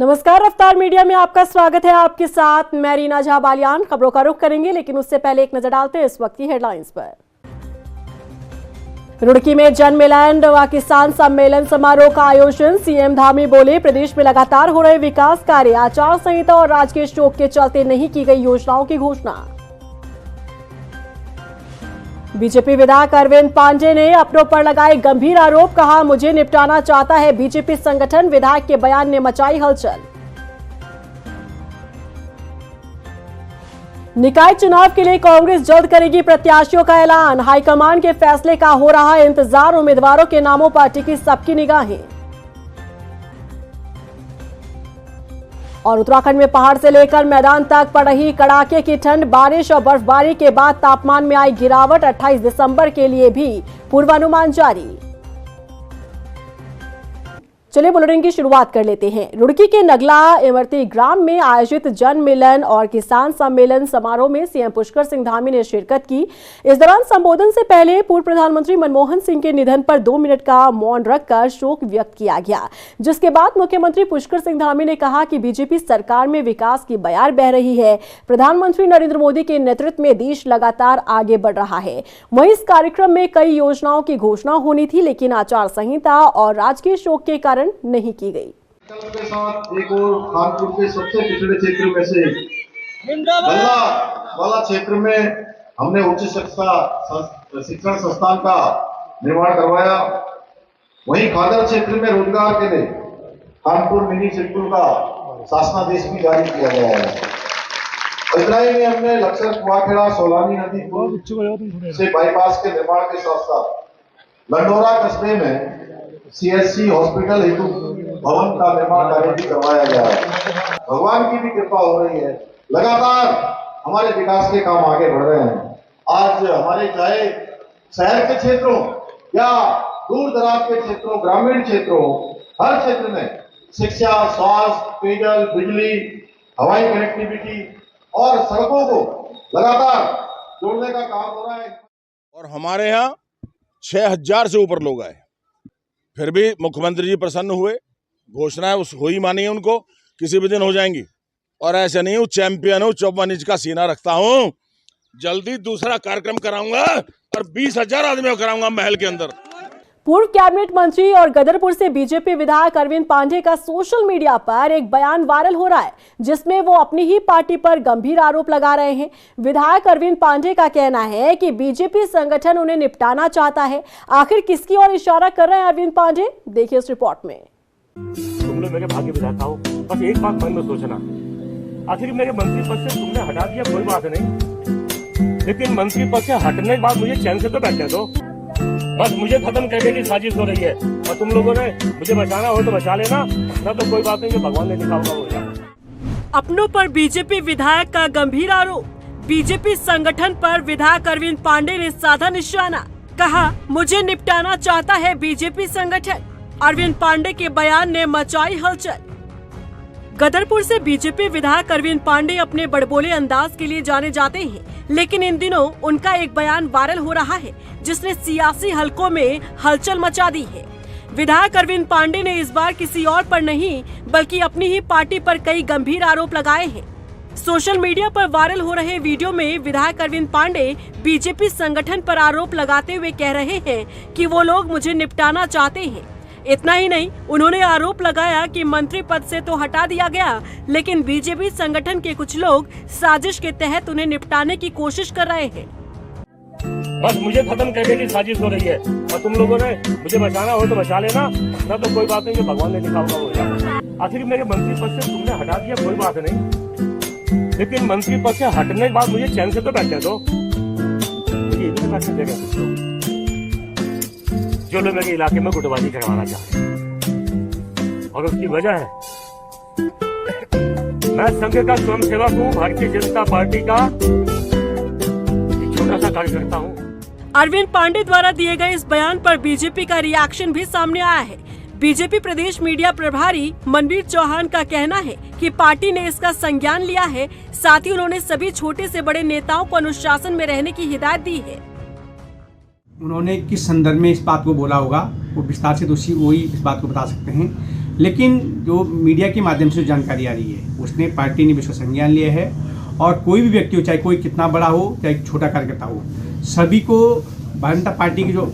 नमस्कार, रफ्तार मीडिया में आपका स्वागत है। आपके साथ मैं रीना झा बालियान। खबरों का रुख करेंगे, लेकिन उससे पहले एक नजर डालते हैं इस वक्त की हेडलाइंस पर। रुड़की में जन मिलन व किसान सम्मेलन समारोह का आयोजन। सीएम धामी बोले, प्रदेश में लगातार हो रहे विकास कार्य, आचार संहिता और राजकीय शोक के चलते नहीं की गई योजनाओं की घोषणा। बीजेपी विधायक अरविंद पांडे ने अपनों पर लगाए गंभीर आरोप, कहा मुझे निपटाना चाहता है बीजेपी संगठन। विधायक के बयान ने मचाई हलचल। निकाय चुनाव के लिए कांग्रेस जल्द करेगी प्रत्याशियों का ऐलान। हाईकमान के फैसले का हो रहा है इंतजार। उम्मीदवारों के नामों पर टिकी सबकी निगाहें। और उत्तराखंड में पहाड़ से लेकर मैदान तक पड़ रही कड़ाके की ठंड। बारिश और बर्फबारी के बाद तापमान में आई गिरावट। 28 दिसंबर के लिए भी पूर्वानुमान जारी। चलिए बुलेटिन की शुरुआत कर लेते हैं। रुड़की के नगला इमरती ग्राम में आयोजित जन मिलन और किसान सम्मेलन समारोह में सीएम पुष्कर सिंह धामी ने शिरकत की। इस दौरान संबोधन से पहले पूर्व प्रधानमंत्री मनमोहन सिंह के निधन पर 2 मिनट का मौन रखकर शोक व्यक्त किया गया, जिसके बाद मुख्यमंत्री पुष्कर सिंह धामी ने कहा कि बीजेपी सरकार में विकास की बयार बह रही है। प्रधानमंत्री नरेंद्र मोदी के नेतृत्व में देश लगातार आगे बढ़ रहा है। वहीं इस कार्यक्रम में कई योजनाओं की घोषणा होनी थी, लेकिन आचार संहिता और राजकीय शोक के कारण नहीं की गई। के साथ एक और कानपुर के सबसे पिछड़े क्षेत्र में से गल्ला वाला क्षेत्र में हमने उच्च शिक्षण संस्थान का निर्माण करवाया। वहीं खादर क्षेत्र में रोजगार के लिए कानपुर मिनी स्कूल का शासनादेश भी जारी किया गया है। इतना ही नहीं, हमने लक्सर कुआखेड़ा सोलानी नदी पुल से बाईपास के निर्माण के साथ साथ लंडोरा कस्बे में सीएससी हॉस्पिटल हेतु भवन का निर्माण कार्य भी करवाया गया है। भगवान की भी कृपा हो रही है, लगातार हमारे विकास के काम आगे बढ़ रहे हैं। आज हमारे चाहे शहर के क्षेत्रों या दूर दराज के क्षेत्रों, ग्रामीण क्षेत्रों, हर क्षेत्र में शिक्षा, स्वास्थ्य, पेयजल, बिजली, हवाई कनेक्टिविटी और सड़कों को लगातार जोड़ने का काम हो रहा है। और हमारे यहाँ 6000 से ऊपर लोग आए, फिर भी मुख्यमंत्री जी प्रसन्न हुए। घोषणाएं उस हो ही मानी है, उनको किसी भी दिन हो जाएंगी। और ऐसे नहीं हूँ चैंपियन हूँ, 54 इंच का सीना रखता हूँ। जल्दी दूसरा कार्यक्रम कराऊंगा और 20,000 आदमियों को कराऊंगा महल के अंदर। पूर्व कैबिनेट मंत्री और गदरपुर से बीजेपी विधायक अरविंद पांडे का सोशल मीडिया पर एक बयान वायरल हो रहा है, जिसमें वो अपनी ही पार्टी पर गंभीर आरोप लगा रहे हैं। विधायक अरविंद पांडे का कहना है कि बीजेपी संगठन उन्हें निपटाना चाहता है। आखिर किसकी ओर इशारा कर रहे हैं अरविंद पांडे, देखिए इस रिपोर्ट में। तुम लोग मेरे भाग्य विधाता हो, बस एक बात मन में सोचना, आखिर मेरे मंत्री पद से तुमने हटा दिया कोई बात नहीं, लेकिन मंत्री पद से हटने के बाद मुझे चैन से तो बैठने दो। बस मुझे खत्म करने की साजिश हो रही है और तुम लोगों ने मुझे बचाना हो तो बचा लेना, ना तो कोई बात नहीं, जो भगवान ने लिखा होगा वो होगा। अपनों पर बीजेपी विधायक का गंभीर आरोप। बीजेपी संगठन पर विधायक अरविंद पांडे ने साधा निशाना, कहा मुझे निपटाना चाहता है बीजेपी संगठन। अरविंद पांडे के बयान ने मचाई हलचल। गदरपुर से बीजेपी विधायक अरविंद पांडे अपने बड़बोले अंदाज के लिए जाने जाते हैं, लेकिन इन दिनों उनका एक बयान वायरल हो रहा है, जिसने सियासी हलकों में हलचल मचा दी है। विधायक अरविंद पांडे ने इस बार किसी और पर नहीं, बल्कि अपनी ही पार्टी पर कई गंभीर आरोप लगाए हैं। सोशल मीडिया पर वायरल हो रहे वीडियो में विधायक अरविंद पांडे बीजेपी संगठन पर आरोप लगाते हुए कह रहे हैं कि वो लोग मुझे निपटाना चाहते हैं। इतना ही नहीं, उन्होंने आरोप लगाया कि मंत्री पद से तो हटा दिया गया, लेकिन बीजेपी संगठन के कुछ लोग साजिश के तहत उन्हें निपटाने की कोशिश कर रहे हैं। बस मुझे खत्म करने की साजिश हो रही है और तुम लोगों ने मुझे बचाना हो तो बचा लेना, ना तो कोई बात नहीं, जो भगवान ने लिखा होगा वो होगा। आखिर मेरे मंत्री पद से तुमने हटा दिया कोई बात नहीं, लेकिन मंत्री पद से हटने के बाद मुझे चैन से तो बैठने दो। जो लोग मेरे इलाके में गुटबाजी करवाना चाहते हैं, और उसकी वजह है मैं संघ का स्वयंसेवक हूँ, भारतीय जनता पार्टी का छोटा सा कार्यकर्ता हूँ। अरविंद पांडे द्वारा दिए गए इस बयान पर बीजेपी का रिएक्शन भी सामने आया है। बीजेपी प्रदेश मीडिया प्रभारी मनवीर चौहान का कहना है कि पार्टी ने इसका संज्ञान लिया है। साथ ही उन्होंने सभी छोटे से बड़े नेताओं को अनुशासन में रहने की हिदायत दी है। उन्होंने किस संदर्भ में इस बात को बोला होगा, वो विस्तार से दोषी वही इस बात को बता सकते हैं, लेकिन जो मीडिया के माध्यम से जानकारी आ रही है उसने पार्टी ने इसका संज्ञान लिया है और कोई भी व्यक्ति हो, चाहे कोई कितना बड़ा हो चाहे छोटा कार्यकर्ता हो, सभी को भारतीय जनता पार्टी की जो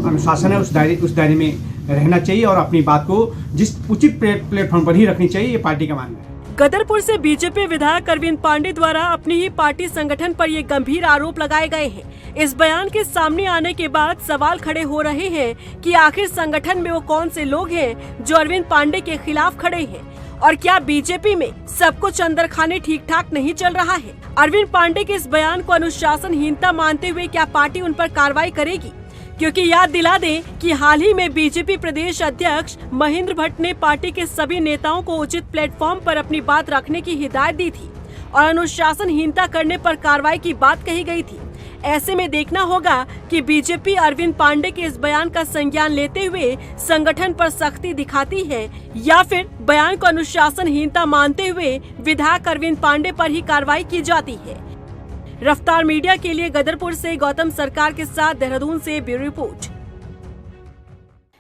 अनुशासन है उस दायरे में रहना चाहिए और अपनी बात को जिस उचित प्लेटफॉर्म पर ही रखनी चाहिए, ये पार्टी का मानना है। गदरपुर से बीजेपी विधायक अरविंद पांडे द्वारा अपनी ही पार्टी संगठन पर ये गंभीर आरोप लगाए गए हैं। इस बयान के सामने आने के बाद सवाल खड़े हो रहे हैं कि आखिर संगठन में वो कौन से लोग हैं जो अरविंद पांडे के खिलाफ खड़े हैं और क्या बीजेपी में सब कुछ अंदर खाने ठीक ठाक नहीं चल रहा है। अरविंद पांडे के इस बयान को अनुशासनहीनता मानते हुए क्या पार्टी उन पर कार्रवाई करेगी? क्योंकि याद दिला दें कि हाल ही में बीजेपी प्रदेश अध्यक्ष महेंद्र भट्ट ने पार्टी के सभी नेताओं को उचित प्लेटफॉर्म पर अपनी बात रखने की हिदायत दी थी और अनुशासनहीनता करने पर कार्रवाई की बात कही गई थी। ऐसे में देखना होगा कि बीजेपी अरविंद पांडे के इस बयान का संज्ञान लेते हुए संगठन पर सख्ती दिखाती है या फिर बयान को अनुशासनहीनता मानते हुए विधायक अरविंद पांडे पर ही कार्रवाई की जाती है। रफ्तार मीडिया के लिए गदरपुर से गौतम सरकार के साथ देहरादून से ब्यूरो रिपोर्ट।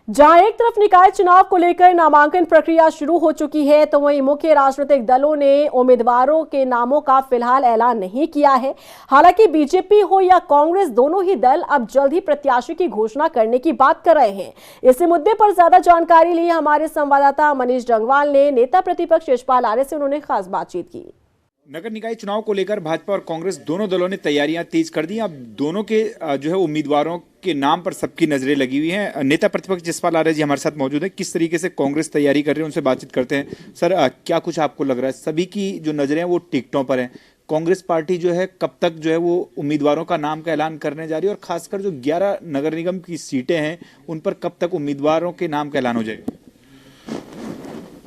जहां एक तरफ निकाय चुनाव को लेकर नामांकन प्रक्रिया शुरू हो चुकी है, तो वहीं मुख्य राजनीतिक दलों ने उम्मीदवारों के नामों का फिलहाल ऐलान नहीं किया है। हालांकि बीजेपी हो या कांग्रेस, दोनों ही दल अब जल्द ही प्रत्याशी की घोषणा करने की बात कर रहे हैं। इसी मुद्दे पर ज्यादा जानकारी ली हमारे संवाददाता मनीष डंगवाल ने नेता प्रतिपक्ष यशपाल आर्य से। उन्होंने खास बातचीत की। नगर निकाय चुनाव को लेकर भाजपा और कांग्रेस दोनों दलों ने तैयारियां तेज कर दी। अब दोनों के जो है उम्मीदवारों के नाम पर सबकी नजरें लगी हुई हैं। नेता प्रतिपक्ष यशपाल आर्य जी हमारे साथ मौजूद है। किस तरीके से कांग्रेस तैयारी कर रही है, उनसे बातचीत करते हैं। सर, क्या कुछ आपको लग रहा है? सभी की जो नजरें हैं वो टिकटों पर हैं। कांग्रेस पार्टी जो है कब तक जो है वो उम्मीदवारों का नाम का ऐलान करने जा रही है और खासकर जो 11 नगर निगम की सीटें हैं उन पर कब तक उम्मीदवारों के नाम का ऐलान हो जाएगा?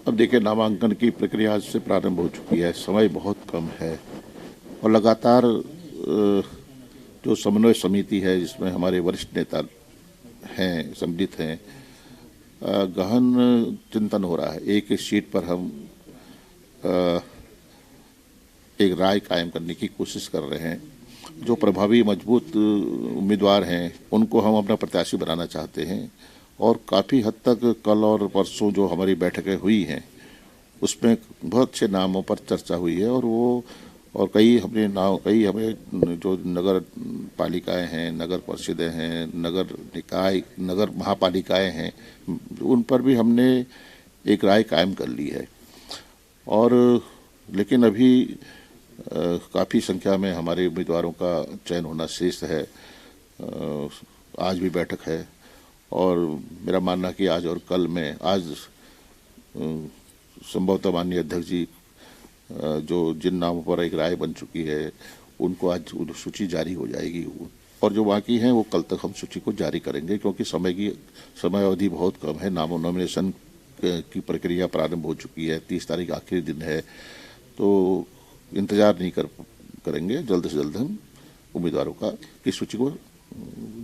अब देखिए, नामांकन की प्रक्रिया आज से प्रारंभ हो चुकी है। समय बहुत कम है और लगातार जो समन्वय समिति है जिसमें हमारे वरिष्ठ नेता हैं, सम्मिलित हैं, गहन चिंतन हो रहा है। एक एक सीट पर हम एक राय कायम करने की कोशिश कर रहे हैं। जो प्रभावी मजबूत उम्मीदवार हैं उनको हम अपना प्रत्याशी बनाना चाहते हैं और काफ़ी हद तक कल और परसों जो हमारी बैठकें हुई हैं उसमें बहुत से नामों पर चर्चा हुई है और कई हमें जो नगर पालिकाएं हैं, नगर परिषदें हैं, नगर निकाय, नगर महापालिकाएं हैं, उन पर भी हमने एक राय कायम कर ली है। और लेकिन अभी काफ़ी संख्या में हमारे उम्मीदवारों का चयन होना शेष है। आज भी बैठक है और मेरा मानना कि आज और कल में, आज संभवतः माननीय अध्यक्ष जी जो जिन नामों पर एक राय बन चुकी है उनको आज सूची जारी हो जाएगी और जो बाकी हैं वो कल तक हम सूची को जारी करेंगे, क्योंकि समय अवधि बहुत कम है। नॉमिनेशन की प्रक्रिया प्रारंभ हो चुकी है। 30 तारीख आखिरी दिन है, तो इंतजार नहीं करेंगे। जल्द से जल्द हम उम्मीदवारों की सूची को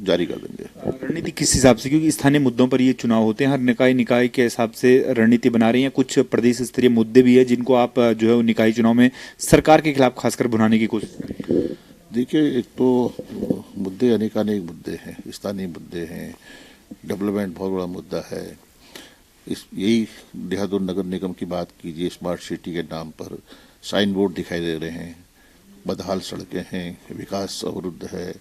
जारी कर देंगे। रणनीति किस हिसाब से, क्योंकि स्थानीय मुद्दों पर ये चुनाव होते हैं, हर निकाय के हिसाब से रणनीति बना रही हैं। कुछ प्रदेश स्तरीय मुद्दे भी है जिनको आप जो है निकाय चुनाव में सरकार के खिलाफ खासकर भुनाने की कोशिश करें। देखिए, एक तो मुद्दे अनेकानेक मुद्दे हैं, स्थानीय मुद्दे हैं, डेवलपमेंट बहुत बड़ा मुद्दा है। यही देहरादून नगर निगम की बात कीजिए, स्मार्ट सिटी के नाम पर साइन बोर्ड दिखाई दे रहे हैं, बदहाल सड़कें हैं, विकास अवरुद्ध है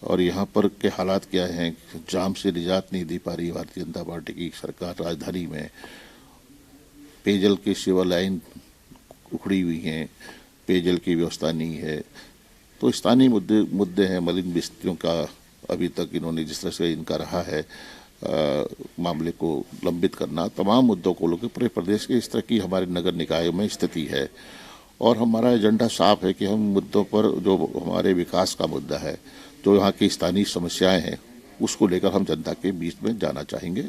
और यहाँ पर के हालात क्या हैं, जाम से निजात नहीं दे पा रही भारतीय जनता पार्टी की सरकार। राजधानी में पेयजल की सेवा लाइन उखड़ी हुई हैं, पेयजल की व्यवस्था नहीं है। तो स्थानीय मुद्दे हैं। मलिन बस्तियों का अभी तक इन्होंने जिस तरह से इनका रहा है मामले को लंबित करना, तमाम मुद्दों को लेकर पूरे प्रदेश के इस तरह की हमारे नगर निकायों में स्थिति है और हमारा एजेंडा साफ है कि हम मुद्दों पर, जो हमारे विकास का मुद्दा है, जो यहाँ की स्थानीय समस्याएं हैं, उसको लेकर हम जनता के बीच में जाना चाहेंगे।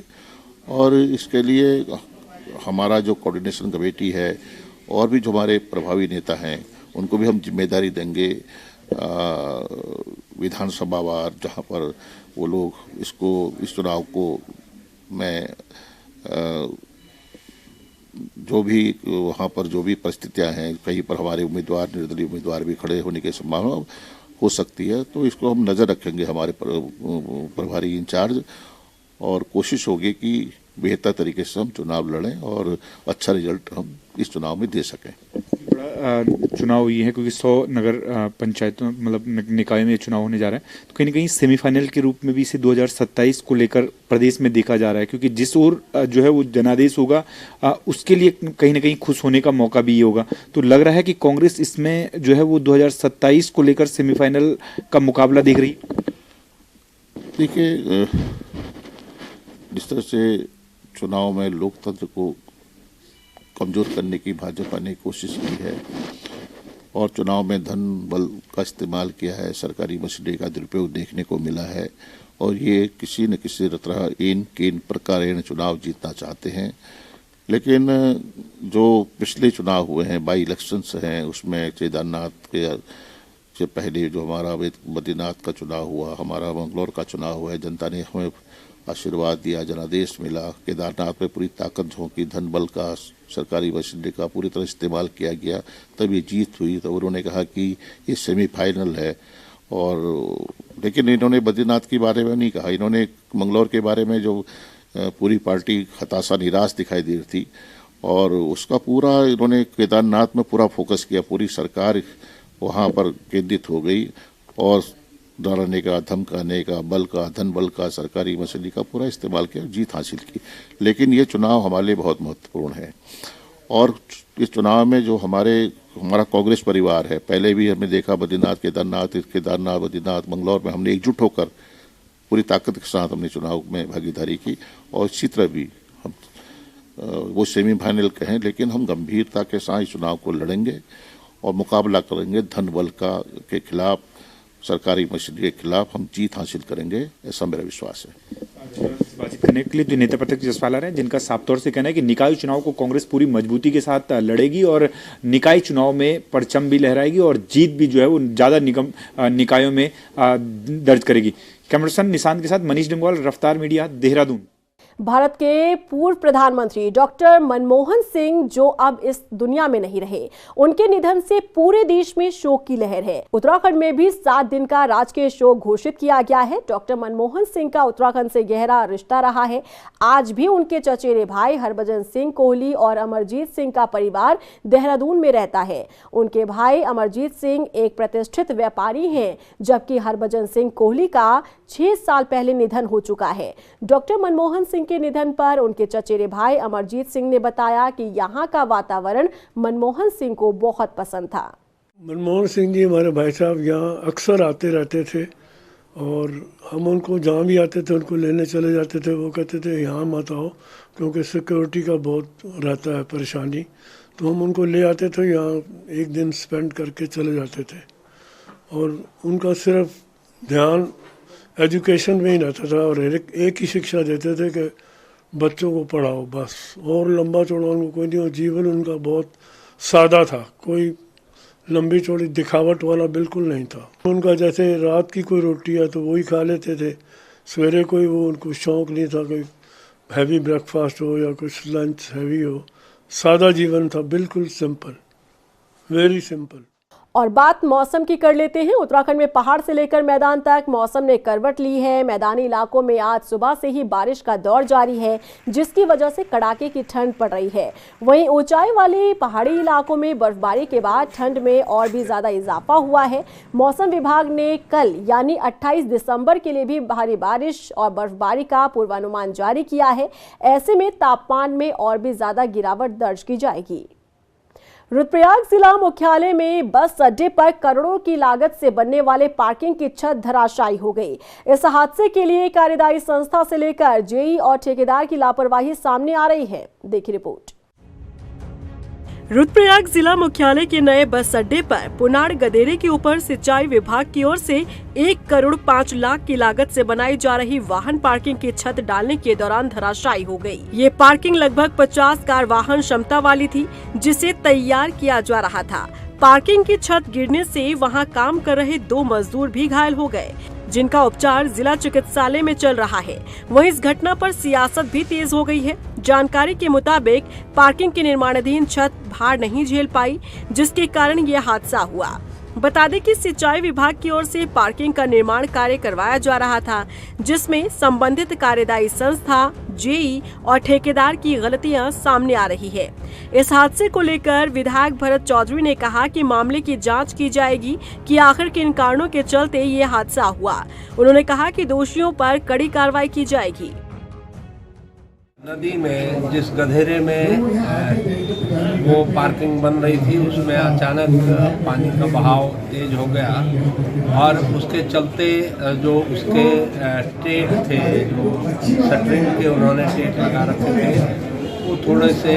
और इसके लिए हमारा जो कोऑर्डिनेशन कमेटी है और भी जो हमारे प्रभावी नेता हैं उनको भी हम जिम्मेदारी देंगे विधानसभावार, जहाँ पर वो लोग इस चुनाव को में जो भी वहाँ पर जो भी परिस्थितियाँ हैं, कहीं पर हमारे उम्मीदवार, निर्दलीय उम्मीदवार भी खड़े होने की संभावना हो सकती है, तो इसको हम नज़र रखेंगे हमारे प्रभारी इंचार्ज और कोशिश होगी कि बेहतर तरीके से हम चुनाव लड़ें और अच्छा रिजल्ट हम इस चुनाव में दे सकें। बड़ा चुनाव ये है क्योंकि 100 नगर पंचायतों मतलब निकाय में ये चुनाव होने जा रहा है, तो कहीं ना कहीं सेमीफाइनल के रूप में भी इसे 2027 को लेकर प्रदेश में देखा जा रहा है, क्योंकि जिस ओर जो है वो जनादेश होगा उसके लिए कहीं ना कहीं खुश होने का मौका भी ये होगा। तो लग रहा है कि कांग्रेस इसमें जो है वो 2027 को लेकर सेमीफाइनल का मुकाबला देख रही है। देखिए, जिस तरह से चुनाव में लोकतंत्र को कमजोर करने की भाजपा ने कोशिश की है और चुनाव में धन बल का इस्तेमाल किया है, सरकारी मसले का दुरुपयोग देखने को मिला है और ये किसी न किसी तरह इन केन प्रकार चुनाव जीतना चाहते हैं। लेकिन जो पिछले चुनाव हुए हैं, बाई इलेक्शंस हैं, उसमें केदारनाथ के से पहले जो हमारा बद्रीनाथ का चुनाव हुआ, हमारा मंगलौर का चुनाव हुआ है, जनता ने हमें आशीर्वाद दिया, जनादेश मिला, केदारनाथ में पूरी ताकत झोंकी, धन बल का सरकारी वसीले का पूरी तरह इस्तेमाल किया गया, तब ये जीत हुई। तो उन्होंने कहा कि ये सेमीफाइनल है। और लेकिन इन्होंने बद्रीनाथ के बारे में नहीं कहा, इन्होंने मंगलौर के बारे में जो पूरी पार्टी हताशा निराश दिखाई दे रही थी और उसका पूरा इन्होंने केदारनाथ में पूरा फोकस किया, पूरी सरकार वहाँ पर केंद्रित हो गई और डराने का, धमकाने का, बल का, धन बल का, सरकारी मसले का पूरा इस्तेमाल किया, जीत हासिल की। लेकिन ये चुनाव हमारे लिए बहुत महत्वपूर्ण है और इस चुनाव में जो हमारा कांग्रेस परिवार है, पहले भी हमने देखा बद्रीनाथ केदारनाथ बद्रीनाथ मंगलौर में हमने एकजुट होकर पूरी ताकत के साथ हमने चुनाव में भागीदारी की और इसी तरह भी हम वो सेमीफाइनल कहें, लेकिन हम गंभीरता के साथ इस चुनाव को लड़ेंगे और मुकाबला करेंगे धन बल के खिलाफ, सरकारी मसले के खिलाफ हम जीत हासिल करेंगे, ऐसा मेरा विश्वास है। बातचीत करने के लिए तो नेता प्रतिपक्ष जसपाल आ रहे हैं, जिनका साफ तौर से कहना है कि निकाय चुनाव को कांग्रेस पूरी मजबूती के साथ लड़ेगी और निकाय चुनाव में परचम भी लहराएगी और जीत भी जो है वो ज्यादा निकायों में दर्ज करेगी। कैमरा पर्सन निशांत के साथ मनीष डंगवाल, रफ्तार मीडिया, देहरादून। भारत के पूर्व प्रधानमंत्री डॉक्टर मनमोहन सिंह जो अब इस दुनिया में नहीं रहे, उनके निधन से पूरे देश में शोक की लहर है। उत्तराखंड में भी 7 दिन का राजकीय शोक घोषित किया गया है। डॉक्टर मनमोहन सिंह का उत्तराखंड से गहरा रिश्ता रहा है। आज भी उनके चचेरे भाई हरभजन सिंह कोहली और अमरजीत सिंह का परिवार देहरादून में रहता है। उनके भाई अमरजीत सिंह एक प्रतिष्ठित व्यापारी हैं, जबकि हरभजन सिंह कोहली का 6 साल पहले निधन हो चुका है। डॉक्टर मनमोहन सिंह के निधन पर उनके चचेरे भाई अमरजीत सिंह ने बताया कि यहाँ का वातावरण मनमोहन सिंह को बहुत पसंद था। मनमोहन सिंह जी हमारे भाई साहब यहाँ अक्सर आते रहते थे और हम उनको जहाँ भी आते थे उनको लेने चले जाते थे। वो कहते थे यहाँ मत आओ क्योंकि सिक्योरिटी का बहुत रहता है परेशानी, तो हम उनको ले आते थे, यहाँ एक दिन स्पेंड करके चले जाते थे। और उनका सिर्फ ध्यान एजुकेशन में ही रहता था और एक ही शिक्षा देते थे कि बच्चों को पढ़ाओ बस, और लंबा चौड़ा उनको कोई नहीं। और जीवन उनका बहुत सादा था, कोई लंबी चौड़ी दिखावट वाला बिल्कुल नहीं था। उनका जैसे रात की कोई रोटी है तो वही खा लेते थे, सवेरे कोई वो उनको शौक़ नहीं था कोई हैवी ब्रेकफास्ट हो या कुछ लंच हैवी हो। सादा जीवन था, बिल्कुल सिंपल, वेरी सिंपल। और बात मौसम की कर लेते हैं। उत्तराखंड में पहाड़ से लेकर मैदान तक मौसम ने करवट ली है। मैदानी इलाकों में आज सुबह से ही बारिश का दौर जारी है, जिसकी वजह से कड़ाके की ठंड पड़ रही है। वहीं ऊंचाई वाले पहाड़ी इलाकों में बर्फबारी के बाद ठंड में और भी ज्यादा इजाफा हुआ है। मौसम विभाग ने कल यानी 28 दिसंबर के लिए भी भारी बारिश और बर्फबारी का पूर्वानुमान जारी किया है। ऐसे में तापमान में और भी ज्यादा गिरावट दर्ज की जाएगी। रुद्रप्रयाग जिला मुख्यालय में बस अड्डे पर करोड़ों की लागत से बनने वाले पार्किंग की छत धराशायी हो गई। इस हादसे के लिए कार्यदायी संस्था से लेकर जेई और ठेकेदार की लापरवाही सामने आ रही है। देखिए रिपोर्ट। रुद्रप्रयाग जिला मुख्यालय के नए बस अड्डे पर पुनाड़ गदेरे के ऊपर सिंचाई विभाग की ओर से 1 करोड़ 5 लाख की लागत से बनाई जा रही वाहन पार्किंग की छत डालने के दौरान धराशायी हो गई। ये पार्किंग लगभग 50 कार वाहन क्षमता वाली थी, जिसे तैयार किया जा रहा था। पार्किंग की छत गिरने से वहां काम कर रहे 2 मजदूर भी घायल हो गए, जिनका उपचार जिला चिकित्सालय में चल रहा है। वहीं इस घटना पर सियासत भी तेज हो गई है। जानकारी के मुताबिक पार्किंग की निर्माणाधीन छत भार नहीं झेल पाई, जिसके कारण यह हादसा हुआ। बता दें कि सिंचाई विभाग की ओर से पार्किंग का निर्माण कार्य करवाया जा रहा था, जिसमें संबंधित कार्यदायी संस्था, जेई और ठेकेदार की गलतियां सामने आ रही है। इस हादसे को लेकर विधायक भरत चौधरी ने कहा कि मामले की जांच की जाएगी कि आखिर किन कारणों के चलते ये हादसा हुआ। उन्होंने कहा कि दोषियों पर कड़ी कार्रवाई की जाएगी। नदी में जिस गधेरे में वो पार्किंग बन रही थी, उसमें अचानक पानी का बहाव तेज हो गया और उसके चलते जो उसके टेक थे, जो शटरिंग के उन्होंने टेक लगा रखे थे, वो थोड़े से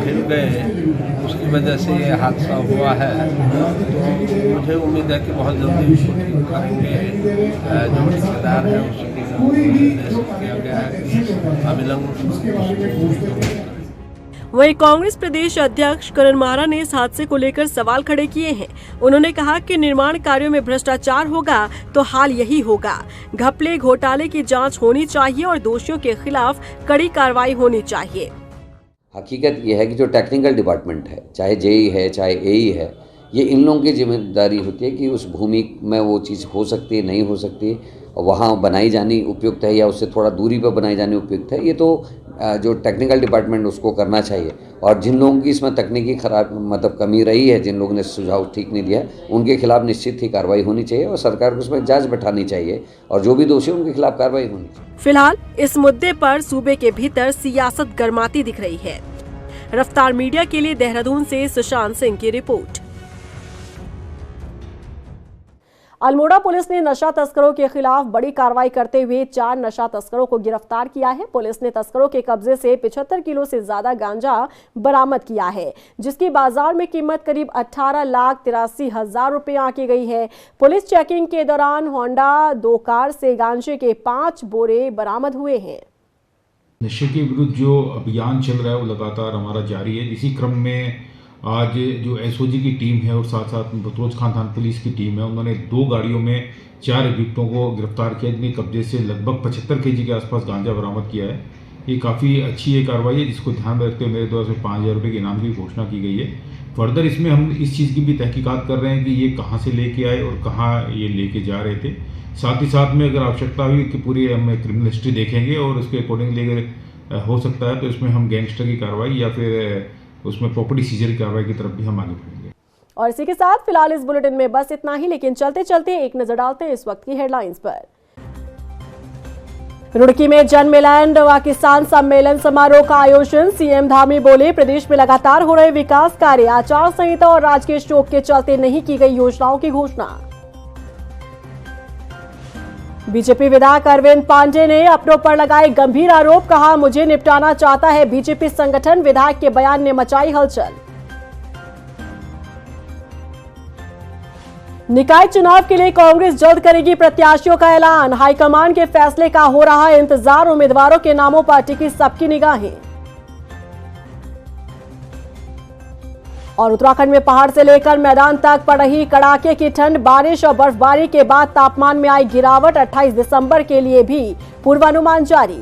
हिल गए। उसकी वजह से ये हादसा हुआ है। तो मुझे उम्मीद है कि बहुत जल्दी उसको ठीक करेंगे। जो ठेकेदार है उसको निर्देशित किया गया है कि अविलंब। वहीं कांग्रेस प्रदेश अध्यक्ष करण माहरा ने इस हादसे को लेकर सवाल खड़े किए हैं। उन्होंने कहा कि निर्माण कार्यों में भ्रष्टाचार होगा तो हाल यही होगा। घपले घोटाले की जांच होनी चाहिए और दोषियों के खिलाफ कड़ी कार्रवाई होनी चाहिए। हकीकत यह है कि जो टेक्निकल डिपार्टमेंट है, चाहे जेई है चाहे एई है, ये इन लोगों की जिम्मेदारी होती है कि उस भूमि में वो चीज़ हो सकती है, नहीं हो सकती, वहाँ बनाई जानी उपयुक्त है या उससे थोड़ा दूरी पर बनाई जानी उपयुक्त है। ये तो जो टेक्निकल डिपार्टमेंट उसको करना चाहिए। और जिन लोगों की इसमें तकनीकी खराब कमी रही है, जिन लोगों ने सुझाव ठीक नहीं दिया, उनके खिलाफ निश्चित ही कार्रवाई होनी चाहिए और सरकार को उसमें जांच बैठानी चाहिए और जो भी दोषी उनके खिलाफ कार्रवाई होनी चाहिए। फिलहाल इस मुद्दे पर सूबे के भीतर सियासत गर्माती दिख रही है। रफ्तार मीडिया के लिए देहरादून से सुशांत सिंह की रिपोर्ट। अल्मोड़ा पुलिस ने नशा तस्करों के खिलाफ बड़ी कार्रवाई करते हुए 4 नशा तस्करों को गिरफ्तार किया है। पुलिस ने तस्करों के कब्जे से 75 किलो से ज्यादा गांजा बरामद किया है, जिसकी बाजार में कीमत करीब 18,83,000 रुपए आंकी गई है। पुलिस चेकिंग के दौरान होंडा 2 कार से गांजे के 5 बोरे बरामद हुए हैं। नशे के विरुद्ध जो अभियान चल रहा है वो लगातार हमारा जारी है। इसी क्रम में आज जो एसओजी की टीम है और साथ साथ बतौज खान थाना पुलिस की टीम है, उन्होंने 2 गाड़ियों में 4 अभियुक्तों को गिरफ्तार किया, जिनके कब्जे से लगभग 75 केजी के आसपास गांजा बरामद किया है। ये काफ़ी अच्छी ये कार्रवाई है, जिसको ध्यान में रखते हुए मेरे द्वारा से 5,000 रुपये के इनाम की घोषणा की गई है। फर्दर इसमें हम इस चीज़ की भी तहकीकात कर रहे हैं कि ये कहाँ से लेके आए और कहाँ ये लेके जा रहे थे। साथ ही साथ में अगर आवश्यकता हुई कि पूरी हम क्रिमिनल हिस्ट्री देखेंगे और उसके अकॉर्डिंगली अगर हो सकता है तो इसमें हम गैंगस्टर की कार्रवाई या फिर उसमें प्रॉपर्टी सीजर की कार्रवाई की तरफ भी हम आगे बढ़ेंगे। और इसी के साथ फिलहाल इस बुलेटिन में बस इतना ही, लेकिन चलते चलते एक नजर डालते हैं इस वक्त की हेडलाइंस पर। रुड़की में जन मिलन व किसान सम्मेलन समारोह का आयोजन। सीएम धामी बोले, प्रदेश में लगातार हो रहे विकास कार्य, आचार संहिता और राजकीय शोक के चलते नहीं की गई योजनाओं की घोषणा। बीजेपी विधायक अरविंद पांडे ने अपनों पर लगाए गंभीर आरोप, कहा मुझे निपटाना चाहता है बीजेपी संगठन। विधायक के बयान ने मचाई हलचल। निकाय चुनाव के लिए कांग्रेस जल्द करेगी प्रत्याशियों का ऐलान। हाईकमान के फैसले का हो रहा है इंतजार, उम्मीदवारों के नामों पर टिकी सबकी निगाहें। और उत्तराखंड में पहाड़ से लेकर मैदान तक पड़ रही कड़ाके की ठंड, बारिश और बर्फबारी के बाद तापमान में आई गिरावट। 28 दिसंबर के लिए भी पूर्वानुमान जारी।